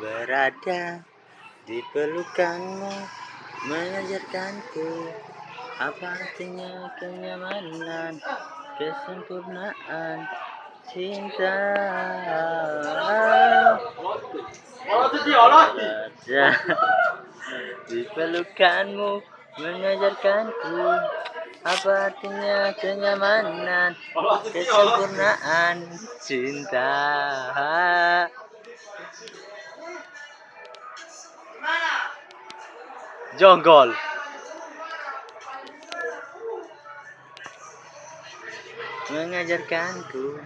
berada di pelukanmu, mengajarkanku apa artinya kenyamanan, kesempurnaan cinta. Berada di pelukanmu, mengajarkanku apa artinya kenyamanan, kesempurnaan cinta. Jonggol mengajarkanku